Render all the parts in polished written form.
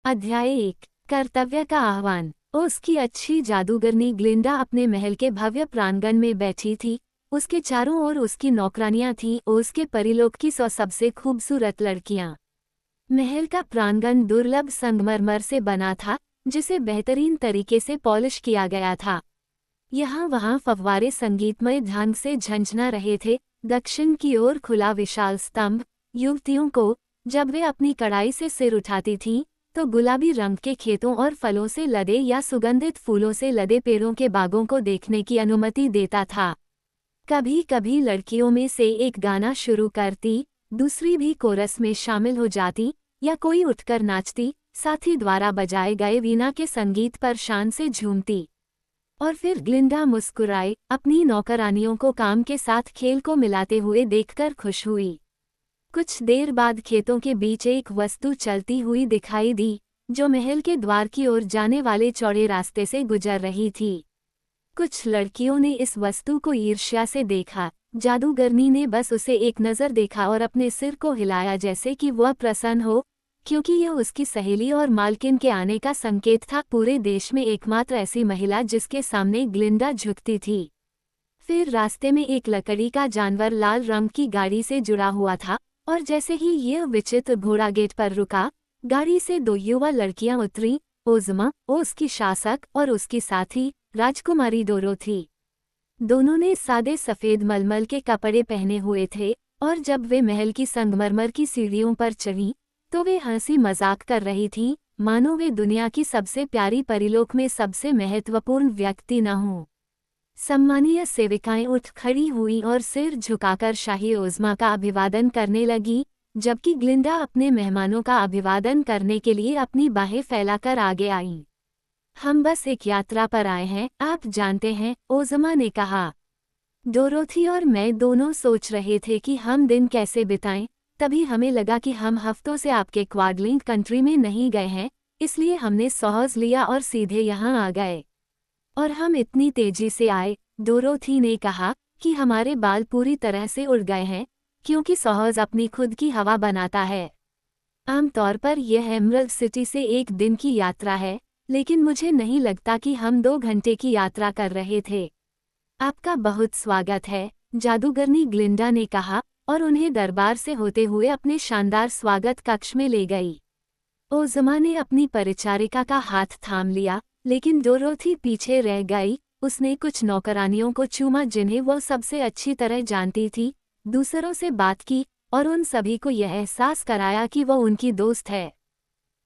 अध्याय 1 कर्तव्य का आह्वान। उसकी अच्छी जादूगरनी ग्लिंडा अपने महल के भव्य प्रांगण में बैठी थी। उसके चारों ओर उसकी नौकरानियां थीं और उसके परिलोक की 100 सबसे खूबसूरत लड़कियां। महल का प्रांगण दुर्लभ संगमरमर से बना था, जिसे बेहतरीन तरीके से पॉलिश किया गया था। यहाँ वहाँ फव्वारे संगीतमय ढंग से झंझना रहे थे। दक्षिण की ओर खुला विशाल स्तंभ युवतियों को, जब वे अपनी कड़ाई से सिर उठाती थीं, तो गुलाबी रंग के खेतों और फलों से लदे या सुगंधित फूलों से लदे पेड़ों के बागों को देखने की अनुमति देता था। कभी कभी लड़कियों में से एक गाना शुरू करती, दूसरी भी कोरस में शामिल हो जाती, या कोई उठकर नाचती, साथी द्वारा बजाए गए वीणा के संगीत पर शान से झूमती। और फिर ग्लिंडा मुस्कुराई, अपनी नौकरानियों को काम के साथ खेल को मिलाते हुए देखकर खुश हुई। कुछ देर बाद खेतों के बीच एक वस्तु चलती हुई दिखाई दी, जो महल के द्वार की ओर जाने वाले चौड़े रास्ते से गुजर रही थी। कुछ लड़कियों ने इस वस्तु को ईर्ष्या से देखा। जादूगरनी ने बस उसे एक नज़र देखा और अपने सिर को हिलाया, जैसे कि वह प्रसन्न हो, क्योंकि यह उसकी सहेली और मालकिन के आने का संकेत था। पूरे देश में एकमात्र ऐसी महिला जिसके सामने ग्लिंडा झुकती थी। फिर रास्ते में एक लकड़ी का जानवर लाल रंग की गाड़ी से जुड़ा हुआ था, और जैसे ही यह विचित्र घोड़ा गेट पर रुका, गाड़ी से 2 युवा लड़कियां उतरी, ओज़मा, उसकी शासक, और उसकी साथी राजकुमारी डोरोथी। दोनों ने सादे सफ़ेद मलमल के कपड़े पहने हुए थे, और जब वे महल की संगमरमर की सीढ़ियों पर चढ़ीं, तो वे हंसी मजाक कर रही थीं, मानो वे दुनिया की सबसे प्यारी परिलोक में सबसे महत्वपूर्ण व्यक्ति न हों। सम्मानीय सेविकाएं उठ खड़ी हुईं और सिर झुकाकर शाही ओज़मा का अभिवादन करने लगी, जबकि ग्लिंडा अपने मेहमानों का अभिवादन करने के लिए अपनी बाहें फैलाकर आगे आईं। हम बस एक यात्रा पर आए हैं, आप जानते हैं, ओज़मा ने कहा। डोरोथी और मैं दोनों सोच रहे थे कि हम दिन कैसे बिताएं, तभी हमें लगा कि हम हफ्तों से आपके क्वाडलिंग कंट्री में नहीं गए हैं, इसलिए हमने सॉहज़ लिया और सीधे यहाँ आ गए। और हम इतनी तेजी से आए, डोरोथी ने कहा, कि हमारे बाल पूरी तरह से उड़ गए हैं, क्योंकि सॉहज़ अपनी खुद की हवा बनाता है। आमतौर पर यह एमरल्ड सिटी से 1 दिन की यात्रा है, लेकिन मुझे नहीं लगता कि हम 2 घंटे की यात्रा कर रहे थे। आपका बहुत स्वागत है, जादूगरनी ग्लिंडा ने कहा, और उन्हें दरबार से होते हुए अपने शानदार स्वागत कक्ष में ले गई। ओज़मा ने अपनी परिचारिका का हाथ थाम लिया, लेकिन डोरोथी पीछे रह गई। उसने कुछ नौकरानियों को चूमा जिन्हें वह सबसे अच्छी तरह जानती थी, दूसरों से बात की, और उन सभी को यह एहसास कराया कि वह उनकी दोस्त है।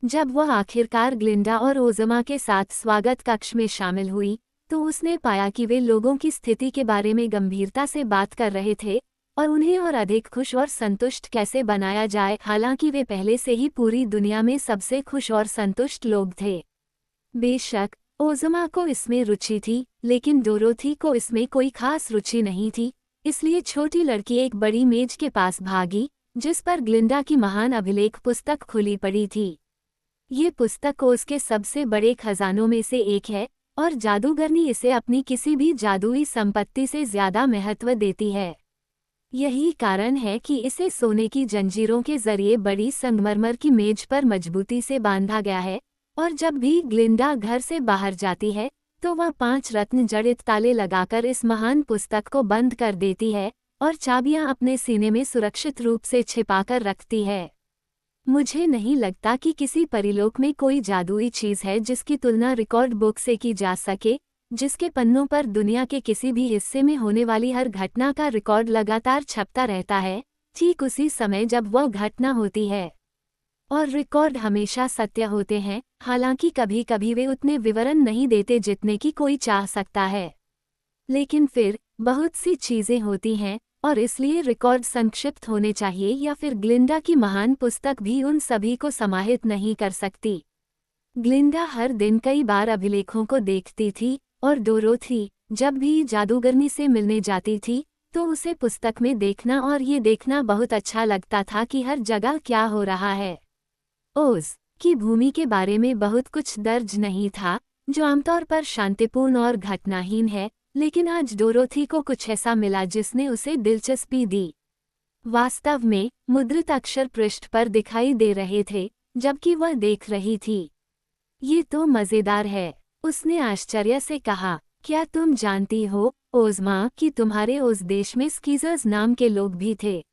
जब वह आखिरकार ग्लिंडा और ओज़मा के साथ स्वागत कक्ष में शामिल हुई, तो उसने पाया कि वे लोगों की स्थिति के बारे में गंभीरता से बात कर रहे थे, और उन्हें और अधिक खुश और संतुष्ट कैसे बनाया जाए, हालांकि वे पहले से ही पूरी दुनिया में सबसे खुश और संतुष्ट लोग थे। बेशक ओज़मा को इसमें रुचि थी, लेकिन डोरोथी को इसमें कोई खास रुचि नहीं थी, इसलिए छोटी लड़की एक बड़ी मेज के पास भागी, जिस पर ग्लिंडा की महान अभिलेख पुस्तक खुली पड़ी थी। ये पुस्तक उसके सबसे बड़े खजानों में से एक है, और जादूगरनी इसे अपनी किसी भी जादुई संपत्ति से ज्यादा महत्व देती है। यही कारण है कि इसे सोने की जंजीरों के जरिए बड़ी संगमरमर की मेज पर मजबूती से बांधा गया है, और जब भी ग्लिंडा घर से बाहर जाती है, तो वह 5 रत्न जड़ित ताले लगाकर इस महान पुस्तक को बंद कर देती है, और चाबियां अपने सीने में सुरक्षित रूप से छिपाकर रखती है। मुझे नहीं लगता कि किसी परिलोक में कोई जादुई चीज है जिसकी तुलना रिकॉर्ड बुक से की जा सके, जिसके पन्नों पर दुनिया के किसी भी हिस्से में होने वाली हर घटना का रिकॉर्ड लगातार छपता रहता है, ठीक उसी समय जब वह घटना होती है। और रिकॉर्ड हमेशा सत्य होते हैं, हालांकि कभी कभी वे उतने विवरण नहीं देते जितने की कोई चाह सकता है। लेकिन फिर बहुत सी चीजें होती हैं, और इसलिए रिकॉर्ड संक्षिप्त होने चाहिए, या फिर ग्लिंडा की महान पुस्तक भी उन सभी को समाहित नहीं कर सकती। ग्लिंडा हर दिन कई बार अभिलेखों को देखती थी, और डोरोथी जब भी जादूगरनी से मिलने जाती थी, तो उसे पुस्तक में देखना और ये देखना बहुत अच्छा लगता था कि हर जगह क्या हो रहा है। ओज़ की भूमि के बारे में बहुत कुछ दर्ज नहीं था, जो आमतौर पर शांतिपूर्ण और घटनाहीन है, लेकिन आज डोरोथी को कुछ ऐसा मिला जिसने उसे दिलचस्पी दी। वास्तव में मुद्रित अक्षर पृष्ठ पर दिखाई दे रहे थे, जबकि वह देख रही थी। ये तो मज़ेदार है, उसने आश्चर्य से कहा। क्या तुम जानती हो, ओज़मा, कि तुम्हारे उस देश में स्कीज़र्स नाम के लोग भी थे?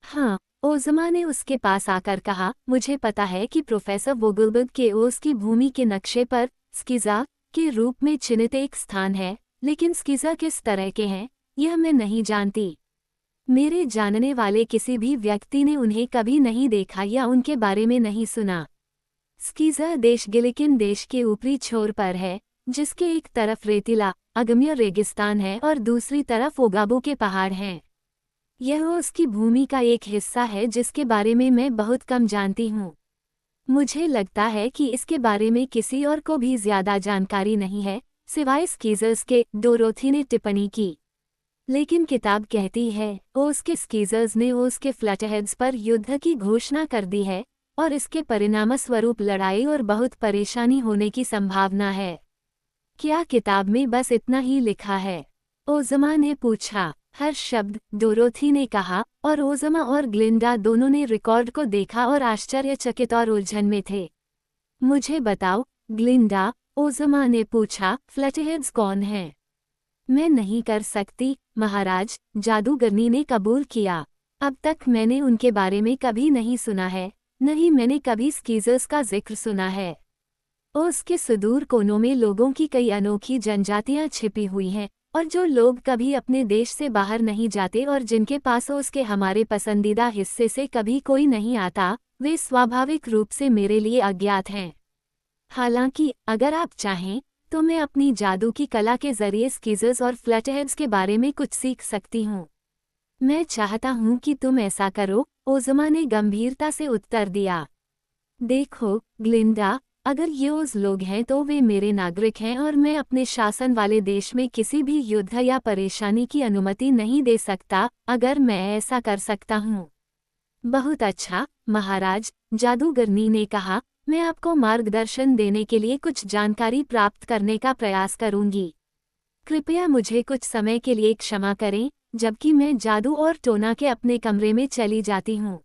हाँ, ओज़मा ने उसके पास आकर कहा, मुझे पता है कि प्रोफेसर वोगलबर्ग के ओज़ की भूमि के नक्शे पर स्कीज़ा के रूप में चिन्हित एक स्थान है, लेकिन स्कीज़ा किस तरह के हैं, यह मैं नहीं जानती। मेरे जानने वाले किसी भी व्यक्ति ने उन्हें कभी नहीं देखा या उनके बारे में नहीं सुना। स्कीज़ा देश गिलिकिन देश के ऊपरी छोर पर है, जिसके एक तरफ रेतीला, अगम्य रेगिस्तान है और दूसरी तरफ ओगाबो के पहाड़ हैं। यह उसकी भूमि का एक हिस्सा है जिसके बारे में मैं बहुत कम जानती हूँ। मुझे लगता है कि इसके बारे में किसी और को भी ज्यादा जानकारी नहीं है, सिवाय स्कीज़र्स के, डोरोथी ने टिप्पणी की। लेकिन किताब कहती है, ओज़ के स्कीज़र्स ने ओज़ के फ्लटरहेड्स पर युद्ध की घोषणा कर दी है, और इसके परिणामस्वरूप लड़ाई और बहुत परेशानी होने की संभावना है। क्या किताब में बस इतना ही लिखा है? ओज़मा ने पूछा। हर शब्द, डोरोथी ने कहा, और ओज़मा और ग्लिंडा दोनों ने रिकॉर्ड को देखा और आश्चर्यचकित और उलझन में थे। मुझे बताओ, ग्लिंडा, ओज़मा ने पूछा, फ्लटरहेड्स कौन हैं? मैं नहीं कर सकती, महाराज, जादूगरनी ने कबूल किया। अब तक मैंने उनके बारे में कभी नहीं सुना है, न ही मैंने कभी स्कीज़र्स का जिक्र सुना है। उसके सुदूर कोनों में लोगों की कई अनोखी जनजातियां छिपी हुई हैं, और जो लोग कभी अपने देश से बाहर नहीं जाते और जिनके पास उसके हमारे पसंदीदा हिस्से से कभी कोई नहीं आता, वे स्वाभाविक रूप से मेरे लिए अज्ञात हैं। हालांकि अगर आप चाहें तो मैं अपनी जादू की कला के जरिए स्कीज़र्स और फ्लटरहेड्स के बारे में कुछ सीख सकती हूँ। मैं चाहता हूँ कि तुम ऐसा करो, ओज़मा ने गंभीरता से उत्तर दिया। देखो, ग्लिंडा, अगर ये ओज़ लोग हैं तो वे मेरे नागरिक हैं और मैं अपने शासन वाले देश में किसी भी युद्ध या परेशानी की अनुमति नहीं दे सकता, अगर मैं ऐसा कर सकता हूँ। बहुत अच्छा, महाराज, जादूगरनी ने कहा, मैं आपको मार्गदर्शन देने के लिए कुछ जानकारी प्राप्त करने का प्रयास करूंगी। कृपया मुझे कुछ समय के लिए क्षमा करें, जबकि मैं जादू और टोना के अपने कमरे में चली जाती हूँ।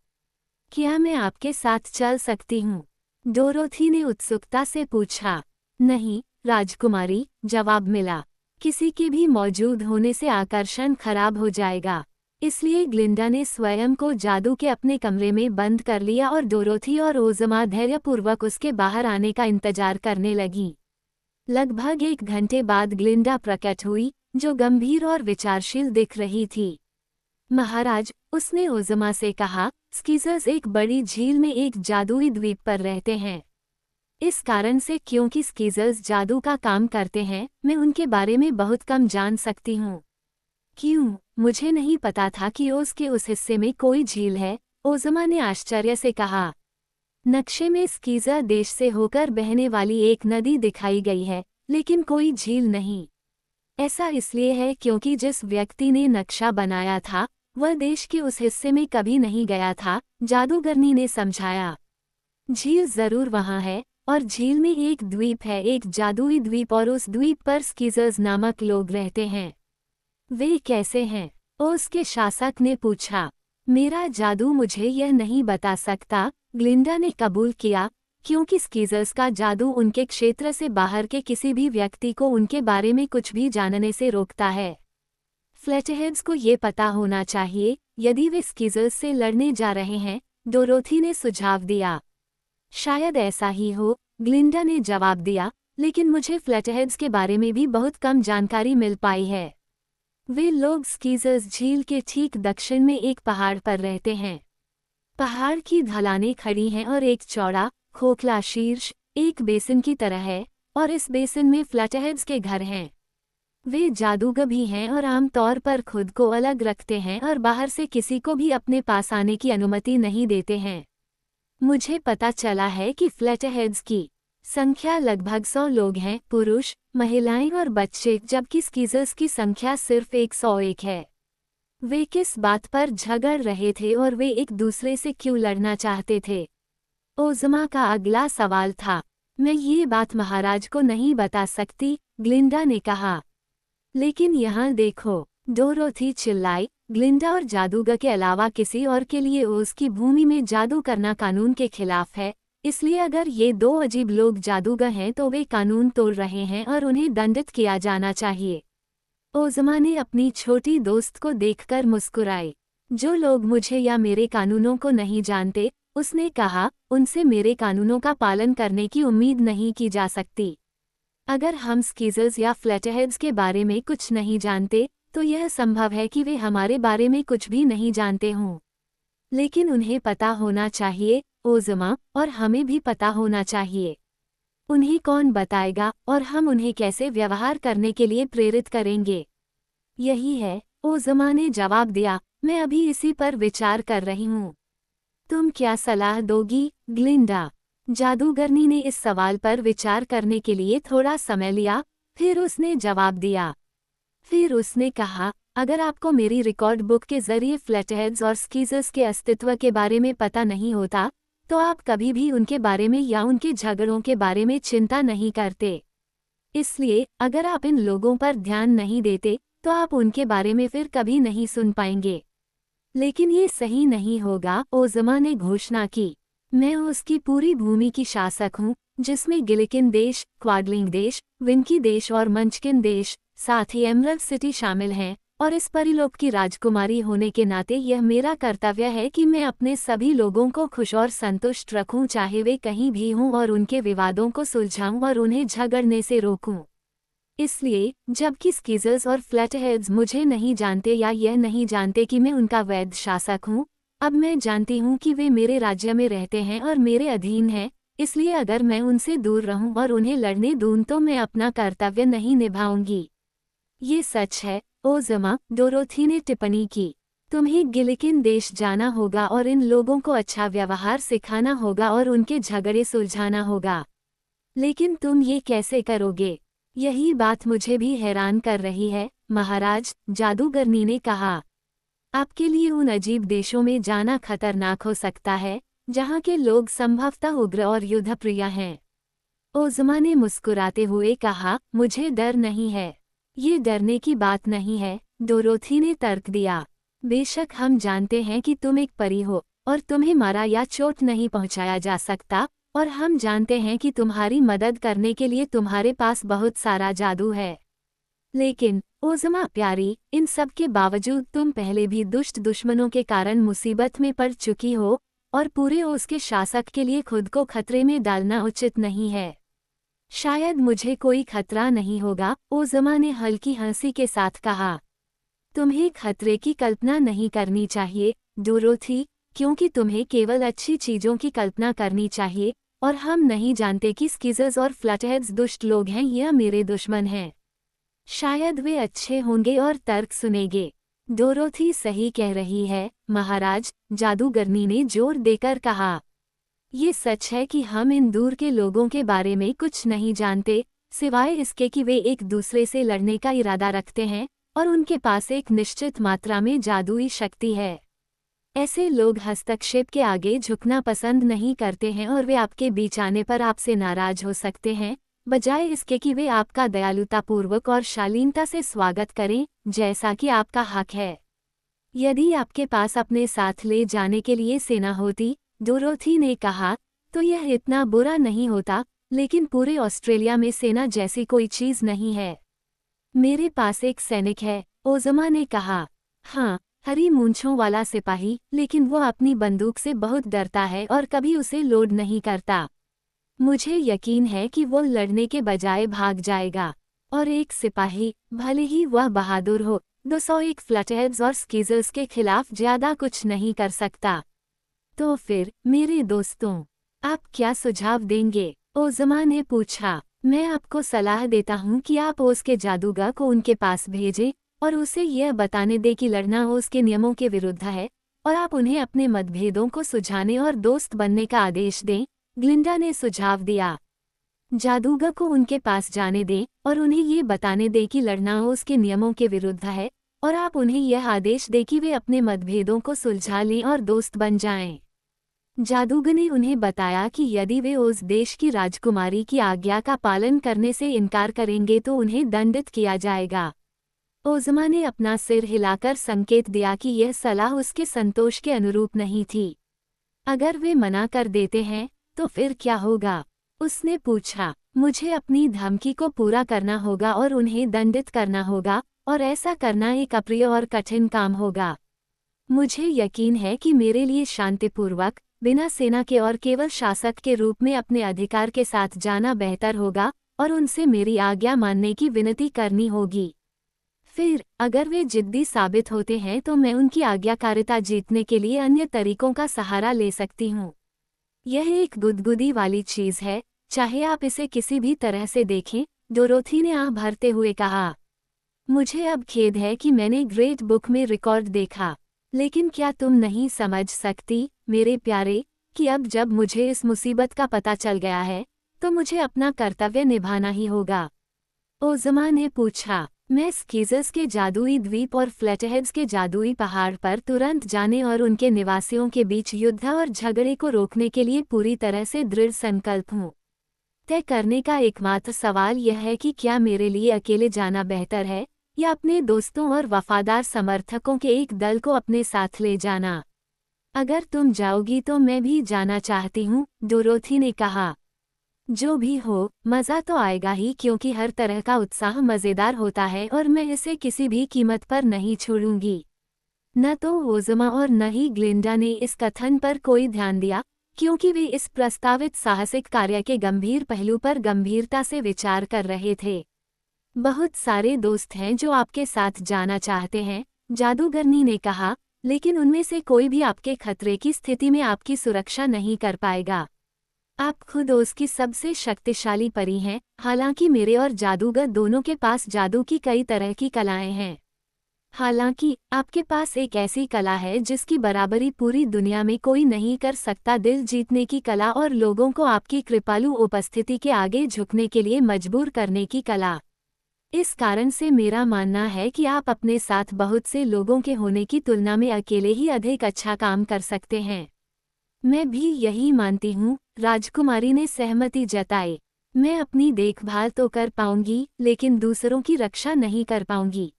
क्या मैं आपके साथ चल सकती हूँ? डोरोथी ने उत्सुकता से पूछा। नहीं, राजकुमारी, जवाब मिला। किसी के भी मौजूद होने से आकर्षण खराब हो जाएगा। इसलिए ग्लिंडा ने स्वयं को जादू के अपने कमरे में बंद कर लिया और डोरोथी और ओज़मा धैर्यपूर्वक उसके बाहर आने का इंतजार करने लगी। लगभग 1 घंटे बाद ग्लिंडा प्रकट हुई, जो गंभीर और विचारशील दिख रही थी। महाराज, उसने ओज़मा से कहा, स्कीज़र्स एक बड़ी झील में एक जादुई द्वीप पर रहते हैं। इस कारण से क्योंकि स्कीज़र्स जादू का काम करते हैं, मैं उनके बारे में बहुत कम जान सकती हूँ। क्यों? मुझे नहीं पता था कि ओज़ के उस हिस्से में कोई झील है, ओज़मा ने आश्चर्य से कहा। नक्शे में स्कीज़ा देश से होकर बहने वाली एक नदी दिखाई गई है, लेकिन कोई झील नहीं। ऐसा इसलिए है क्योंकि जिस व्यक्ति ने नक्शा बनाया था, वह देश के उस हिस्से में कभी नहीं गया था, जादूगरनी ने समझाया। झील जरूर वहाँ है, और झील में एक द्वीप है, एक जादुई द्वीप, और उस द्वीप पर स्कीज़र्स नामक लोग रहते हैं। वे कैसे हैं? उसके शासक ने पूछा। मेरा जादू मुझे यह नहीं बता सकता, ग्लिंडा ने कबूल किया, क्योंकि स्कीज़र्स का जादू उनके क्षेत्र से बाहर के किसी भी व्यक्ति को उनके बारे में कुछ भी जानने से रोकता है। फ्लटरहेड्स को ये पता होना चाहिए, यदि वे स्कीज़र्स से लड़ने जा रहे हैं, डोरोथी ने सुझाव दिया। शायद ऐसा ही हो, ग्लिंडा ने जवाब दिया, लेकिन मुझे फ्लटरहेड्स के बारे में भी बहुत कम जानकारी मिल पाई है। वे लोग स्कीज़र्स झील के ठीक दक्षिण में एक पहाड़ पर रहते हैं। पहाड़ की ढलानें खड़ी हैं और एक चौड़ा, खोखला शीर्ष, एक बेसिन की तरह है, और इस बेसिन में फ्लटरहेड्स के घर हैं। वे जादूगर भी हैं और आमतौर पर खुद को अलग रखते हैं और बाहर से किसी को भी अपने पास आने की अनुमति नहीं देते हैं। मुझे पता चला है कि फ्लटरहेड्स की संख्या लगभग 100 लोग हैं, पुरुष, महिलाएं और बच्चे, जबकि स्कीज़र्स की संख्या सिर्फ 101 है। वे किस बात पर झगड़ रहे थे और वे एक दूसरे से क्यों लड़ना चाहते थे? ओज़मा का अगला सवाल था। मैं ये बात महाराज को नहीं बता सकती, ग्लिंडा ने कहा। लेकिन यहाँ देखो, डोरोथी चिल्लाई, ग्लिंडा और जादूगर के अलावा किसी और के लिए ओज़ की भूमि में जादू करना कानून के खिलाफ है, इसलिए अगर ये दो अजीब लोग जादूगर हैं तो वे कानून तोड़ रहे हैं और उन्हें दंडित किया जाना चाहिए। ओज़मा ने अपनी छोटी दोस्त को देखकर मुस्कुराई। जो लोग मुझे या मेरे कानूनों को नहीं जानते, उसने कहा, उनसे मेरे कानूनों का पालन करने की उम्मीद नहीं की जा सकती। अगर हम स्कीजर्स या फ्लैटहेड्स के बारे में कुछ नहीं जानते, तो यह संभव है कि वे हमारे बारे में कुछ भी नहीं जानते हों। लेकिन उन्हें पता होना चाहिए, ओज़मा, और हमें भी पता होना चाहिए। उन्हें कौन बताएगा और हम उन्हें कैसे व्यवहार करने के लिए प्रेरित करेंगे? यही है, ओज़मा ने जवाब दिया, मैं अभी इसी पर विचार कर रही हूँ। तुम क्या सलाह दोगी, ग्लिंडा? जादूगरनी ने इस सवाल पर विचार करने के लिए थोड़ा समय लिया, फिर उसने जवाब दिया। फिर उसने कहा, अगर आपको मेरी रिकॉर्ड बुक के जरिए फ्लैटहेड्स और स्कीजर्स के अस्तित्व के बारे में पता नहीं होता, तो आप कभी भी उनके बारे में या उनके झगड़ों के बारे में चिंता नहीं करते। इसलिए, अगर आप इन लोगों पर ध्यान नहीं देते, तो आप उनके बारे में फिर कभी नहीं सुन पाएंगे। लेकिन ये सही नहीं होगा, ओज़मा ने घोषणा की। मैं उसकी पूरी भूमि की शासक हूँ, जिसमें गिलिकिन देश, क्वाडलिंग देश, विंकी देश और मंचकिन देश, साथ ही एमरल्ड सिटी शामिल हैं, और इस परिलोक की राजकुमारी होने के नाते यह मेरा कर्तव्य है कि मैं अपने सभी लोगों को खुश और संतुष्ट रखूं, चाहे वे कहीं भी हों, और उनके विवादों को सुलझाऊं और उन्हें झगड़ने से रोकूं। इसलिए, जबकि स्कीजर्स और फ्लैटहेड्स मुझे नहीं जानते या यह नहीं जानते कि मैं उनका वैध शासक हूँ, अब मैं जानती हूँ कि वे मेरे राज्य में रहते हैं और मेरे अधीन हैं, इसलिए अगर मैं उनसे दूर रहूं और उन्हें लड़ने दूं तो मैं अपना कर्तव्य नहीं निभाऊंगी। ये सच है, ओज़मा, डोरोथी ने टिप्पणी की। तुम्हें गिलिकिन देश जाना होगा और इन लोगों को अच्छा व्यवहार सिखाना होगा और उनके झगड़े सुलझाना होगा। लेकिन तुम ये कैसे करोगे? यही बात मुझे भी हैरान कर रही है, महाराज, जादूगरनी ने कहा। आपके लिए उन अजीब देशों में जाना खतरनाक हो सकता है, जहाँ के लोग संभवतः उग्र और युद्धप्रिय हैं। ओज़मा ने मुस्कुराते हुए कहा, मुझे डर नहीं है। ये डरने की बात नहीं है, डोरोथी ने तर्क दिया। बेशक हम जानते हैं कि तुम एक परी हो, और तुम्हें मारा या चोट नहीं पहुंचाया जा सकता, और हम जानते हैं कि तुम्हारी मदद करने के लिए तुम्हारे पास बहुत सारा जादू है। लेकिन, ओज़मा प्यारी, इन सब के बावजूद तुम पहले भी दुष्ट दुश्मनों के कारण मुसीबत में पड़ चुकी हो, और पूरे ओज़ के शासक के लिए खुद को खतरे में डालना उचित नहीं है। शायद मुझे कोई खतरा नहीं होगा, ओज़मा ने हल्की हंसी के साथ कहा। तुम्हें खतरे की कल्पना नहीं करनी चाहिए, डोरोथी, क्योंकि तुम्हें केवल अच्छी चीज़ों की कल्पना करनी चाहिए, और हम नहीं जानते कि स्कीजर्स और फ्लैटहेड्स दुष्ट लोग हैं या मेरे दुश्मन हैं। शायद वे अच्छे होंगे और तर्क सुनेंगे। डोरोथी सही कह रही है, महाराज, जादूगरनी ने जोर देकर कहा। ये सच है कि हम इन दूर के लोगों के बारे में कुछ नहीं जानते, सिवाय इसके कि वे एक दूसरे से लड़ने का इरादा रखते हैं, और उनके पास एक निश्चित मात्रा में जादुई शक्ति है। ऐसे लोग हस्तक्षेप के आगे झुकना पसंद नहीं करते हैं और वे आपके बीच आने पर आपसे नाराज हो सकते हैं, बजाय इसके कि वे आपका दयालुतापूर्वक और शालीनता से स्वागत करें, जैसा कि आपका हक है। यदि आपके पास अपने साथ ले जाने के लिए सेना होती, डोरोथी ने कहा, तो यह इतना बुरा नहीं होता, लेकिन पूरे ऑस्ट्रेलिया में सेना जैसी कोई चीज़ नहीं है। मेरे पास एक सैनिक है, ओज़मा ने कहा। हाँ, हरी मूंछों वाला सिपाही, लेकिन वो अपनी बंदूक से बहुत डरता है और कभी उसे लोड नहीं करता। मुझे यकीन है कि वो लड़ने के बजाय भाग जाएगा। और एक सिपाही, भले ही वह बहादुर हो, 201 फ्लैटहेड्स और स्कीजर्स के खिलाफ ज़्यादा कुछ नहीं कर सकता। तो फिर, मेरे दोस्तों, आप क्या सुझाव देंगे? ओज़मा ने पूछा। मैं आपको सलाह देता हूँ कि आप ओज़ के जादूगर को उनके पास भेजें, और उसे यह बताने दें कि लड़ना ओज़ के नियमों के विरुद्ध है, और आप उन्हें अपने मतभेदों को सुलझाने और दोस्त बनने का आदेश दें, ग्लिंडा ने सुझाव दिया। जादूगर को उनके पास जाने दें, और उन्हें ये बताने दें कि लड़ना ओज़ के नियमों के विरुद्ध है, और आप उन्हें यह आदेश दें कि वे अपने मतभेदों को सुलझा लें और दोस्त बन जाएं। जादूगर ने उन्हें बताया कि यदि वे उस देश की राजकुमारी की आज्ञा का पालन करने से इनकार करेंगे तो उन्हें दंडित किया जाएगा। ओज़मा ने अपना सिर हिलाकर संकेत दिया कि यह सलाह उसके संतोष के अनुरूप नहीं थी। अगर वे मना कर देते हैं, तो फिर क्या होगा? उसने पूछा। मुझे अपनी धमकी को पूरा करना होगा और उन्हें दंडित करना होगा, और ऐसा करना एक अप्रिय और कठिन काम होगा। मुझे यकीन है कि मेरे लिए शांतिपूर्वक, बिना सेना के और केवल शासक के रूप में अपने अधिकार के साथ जाना बेहतर होगा और उनसे मेरी आज्ञा मानने की विनती करनी होगी। फिर, अगर वे जिद्दी साबित होते हैं तो मैं उनकी आज्ञाकारिता जीतने के लिए अन्य तरीकों का सहारा ले सकती हूँ। यह एक गुदगुदी वाली चीज है, चाहे आप इसे किसी भी तरह से देखें, डोरोथी ने आह भरते हुए कहा। मुझे अब खेद है कि मैंने ग्रेट बुक में रिकॉर्ड देखा, लेकिन क्या तुम नहीं समझ सकती, मेरे प्यारे, कि अब जब मुझे इस मुसीबत का पता चल गया है, तो मुझे अपना कर्तव्य निभाना ही होगा। ओज़मा ने पूछा। मैं स्कीज़र्स के जादुई द्वीप और फ्लैटहेड्स के जादुई पहाड़ पर तुरंत जाने और उनके निवासियों के बीच युद्ध और झगड़े को रोकने के लिए पूरी तरह से दृढ़ संकल्प हूँ। तय करने का एकमात्र सवाल यह है कि क्या मेरे लिए अकेले जाना बेहतर है, या अपने दोस्तों और वफादार समर्थकों के एक दल को अपने साथ ले जाना। अगर तुम जाओगी तो मैं भी जाना चाहती हूँ, डोरोथी ने कहा। जो भी हो, मज़ा तो आएगा ही, क्योंकि हर तरह का उत्साह मज़ेदार होता है और मैं इसे किसी भी कीमत पर नहीं छोड़ूंगी। न तो ओज़मा और न ही ग्लिंडा ने इस कथन पर कोई ध्यान दिया, क्योंकि वे इस प्रस्तावित साहसिक कार्य के गंभीर पहलू पर गंभीरता से विचार कर रहे थे। बहुत सारे दोस्त हैं जो आपके साथ जाना चाहते हैं, जादूगरनी ने कहा, लेकिन उनमें से कोई भी आपके खतरे की स्थिति में आपकी सुरक्षा नहीं कर पाएगा। आप खुद उसकी सबसे शक्तिशाली परी हैं, हालांकि मेरे और जादूगर दोनों के पास जादू की कई तरह की कलाएं हैं। हालांकि आपके पास एक ऐसी कला है जिसकी बराबरी पूरी दुनिया में कोई नहीं कर सकता, दिल जीतने की कला और लोगों को आपकी कृपालु उपस्थिति के आगे झुकने के लिए मजबूर करने की कला। इस कारण से मेरा मानना है कि आप अपने साथ बहुत से लोगों के होने की तुलना में अकेले ही अधिक अच्छा काम कर सकते हैं। मैं भी यही मानती हूँ, राजकुमारी ने सहमति जताई। मैं अपनी देखभाल तो कर पाऊंगी, लेकिन दूसरों की रक्षा नहीं कर पाऊंगी।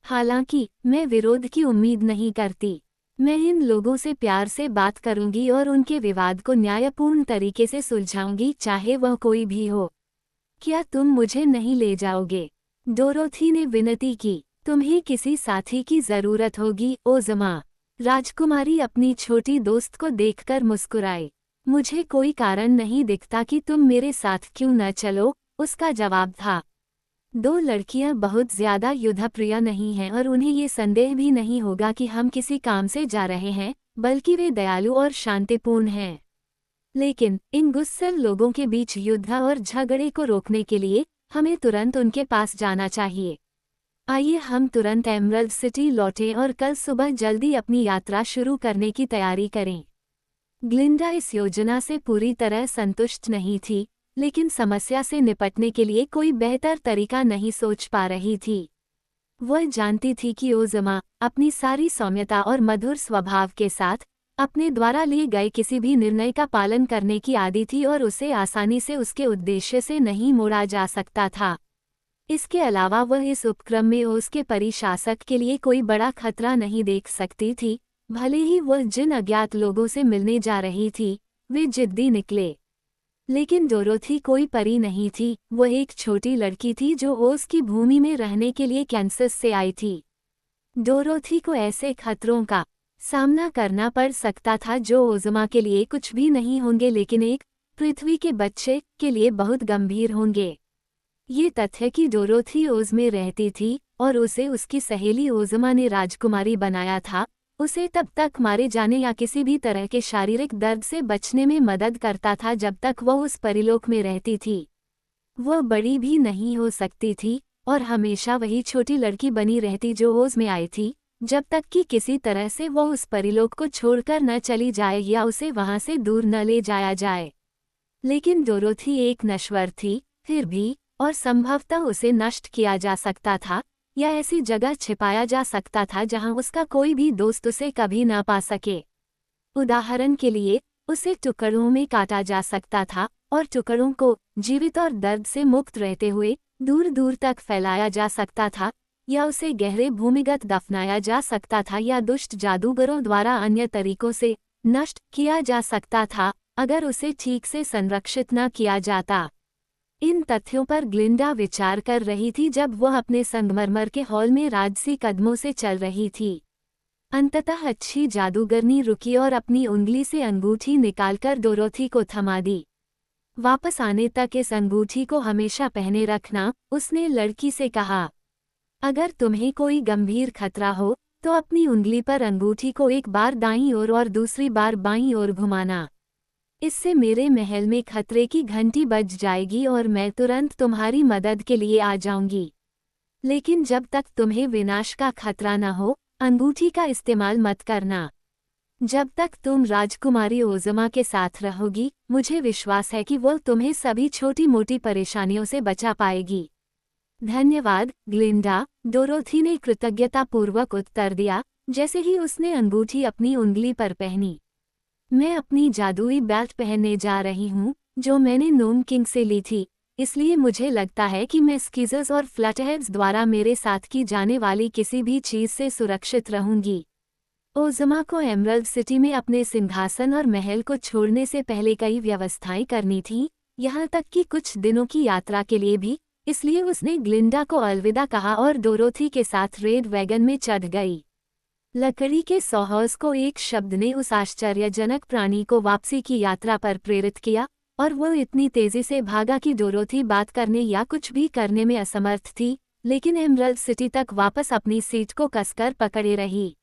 हालांकि मैं विरोध की उम्मीद नहीं करती। मैं इन लोगों से प्यार से बात करूंगी और उनके विवाद को न्यायपूर्ण तरीके से सुलझाऊंगी, चाहे वह कोई भी हो। क्या तुम मुझे नहीं ले जाओगे? डोरोथी ने विनती की। तुम्हें किसी साथी की जरूरत होगी, ओज़मा। राजकुमारी अपनी छोटी दोस्त को देखकर मुस्कुराई। मुझे कोई कारण नहीं दिखता कि तुम मेरे साथ क्यों न चलो, उसका जवाब था। दो लड़कियां बहुत ज्यादा युद्धप्रिय नहीं हैं और उन्हें ये संदेह भी नहीं होगा कि हम किसी काम से जा रहे हैं, बल्कि वे दयालु और शांतिपूर्ण हैं। लेकिन इन गुस्सैल लोगों के बीच युद्ध और झगड़े को रोकने के लिए हमें तुरंत उनके पास जाना चाहिए। आइए हम तुरंत एमरल्ड सिटी लौटें और कल सुबह जल्दी अपनी यात्रा शुरू करने की तैयारी करें। ग्लिंडा इस योजना से पूरी तरह संतुष्ट नहीं थी, लेकिन समस्या से निपटने के लिए कोई बेहतर तरीका नहीं सोच पा रही थी। वह जानती थी कि ओज़मा अपनी सारी सौम्यता और मधुर स्वभाव के साथ अपने द्वारा लिए गए किसी भी निर्णय का पालन करने की आदी थी और उसे आसानी से उसके उद्देश्य से नहीं मोड़ा जा सकता था। इसके अलावा वह इस उपक्रम में उसके परिशासक के लिए कोई बड़ा खतरा नहीं देख सकती थी, भले ही वह जिन अज्ञात लोगों से मिलने जा रही थी, वे जिद्दी निकले। लेकिन डोरोथी कोई परी नहीं थी, वह एक छोटी लड़की थी जो ओज़ की भूमि में रहने के लिए कैंसस से आई थी। डोरोथी को ऐसे खतरों का सामना करना पड़ सकता था जो ओज़मा के लिए कुछ भी नहीं होंगे, लेकिन एक पृथ्वी के बच्चे के लिए बहुत गंभीर होंगे। ये तथ्य कि डोरोथी ओज़ में रहती थी और उसे उसकी सहेली ओज़मा ने राजकुमारी बनाया था, उसे तब तक मारे जाने या किसी भी तरह के शारीरिक दर्द से बचने में मदद करता था जब तक वह उस परिलोक में रहती थी। वह बड़ी भी नहीं हो सकती थी और हमेशा वही छोटी लड़की बनी रहती जो ओज़ में आई थी, जब तक कि किसी तरह से वह उस परिलोक को छोड़कर न चली जाए या उसे वहां से दूर न ले जाया जाए। लेकिन डोरोथी एक नश्वर थी, फिर भी, और संभवतः उसे नष्ट किया जा सकता था या ऐसी जगह छिपाया जा सकता था जहां उसका कोई भी दोस्त उसे कभी न पा सके। उदाहरण के लिए, उसे टुकड़ों में काटा जा सकता था और टुकड़ों को जीवित और दर्द से मुक्त रहते हुए दूर दूर तक फैलाया जा सकता था, या उसे गहरे भूमिगत दफनाया जा सकता था या दुष्ट जादूगरों द्वारा अन्य तरीकों से नष्ट किया जा सकता था, अगर उसे ठीक से संरक्षित न किया जाता। इन तथ्यों पर ग्लिंडा विचार कर रही थी जब वह अपने संगमरमर के हॉल में राजसी कदमों से चल रही थी। अंततः अच्छी जादूगरनी रुकी और अपनी उंगली से अंगूठी निकालकर डोरोथी को थमा दी। वापस आने तक इस अंगूठी को हमेशा पहने रखना, उसने लड़की से कहा। अगर तुम्हें कोई गंभीर खतरा हो तो अपनी उंगली पर अंगूठी को एक बार दाईं ओर और दूसरी बार बाईं ओर घुमाना। इससे मेरे महल में खतरे की घंटी बज जाएगी और मैं तुरंत तुम्हारी मदद के लिए आ जाऊंगी। लेकिन जब तक तुम्हें विनाश का खतरा न हो, अंगूठी का इस्तेमाल मत करना। जब तक तुम राजकुमारी ओज़मा के साथ रहोगी, मुझे विश्वास है कि वो तुम्हें सभी छोटी मोटी परेशानियों से बचा पाएगी। धन्यवाद, ग्लिंडा, डोरोथी ने कृतज्ञतापूर्वक उत्तर दिया, जैसे ही उसने अंगूठी अपनी उंगली पर पहनी। मैं अपनी जादुई बेल्ट पहनने जा रही हूँ, जो मैंने नोम किंग से ली थी, इसलिए मुझे लगता है कि मैं स्कीजर्स और फ्लटरहेड्स द्वारा मेरे साथ की जाने वाली किसी भी चीज़ से सुरक्षित रहूंगी। ओज़मा को एमरल्ड सिटी में अपने सिंहासन और महल को छोड़ने से पहले कई व्यवस्थाएं करनी थीं, यहाँ तक कि कुछ दिनों की यात्रा के लिए भी, इसलिए उसने ग्लिंडा को अलविदा कहा और डोरोथी के साथ रेड वैगन में चढ़ गई। लकड़ी के सौहौस को एक शब्द ने उस आश्चर्यजनक प्राणी को वापसी की यात्रा पर प्रेरित किया, और वो इतनी तेजी से भागा कि डोरोथी बात करने या कुछ भी करने में असमर्थ थी, लेकिन एमरल्ड सिटी तक वापस अपनी सीट को कसकर पकड़े रही।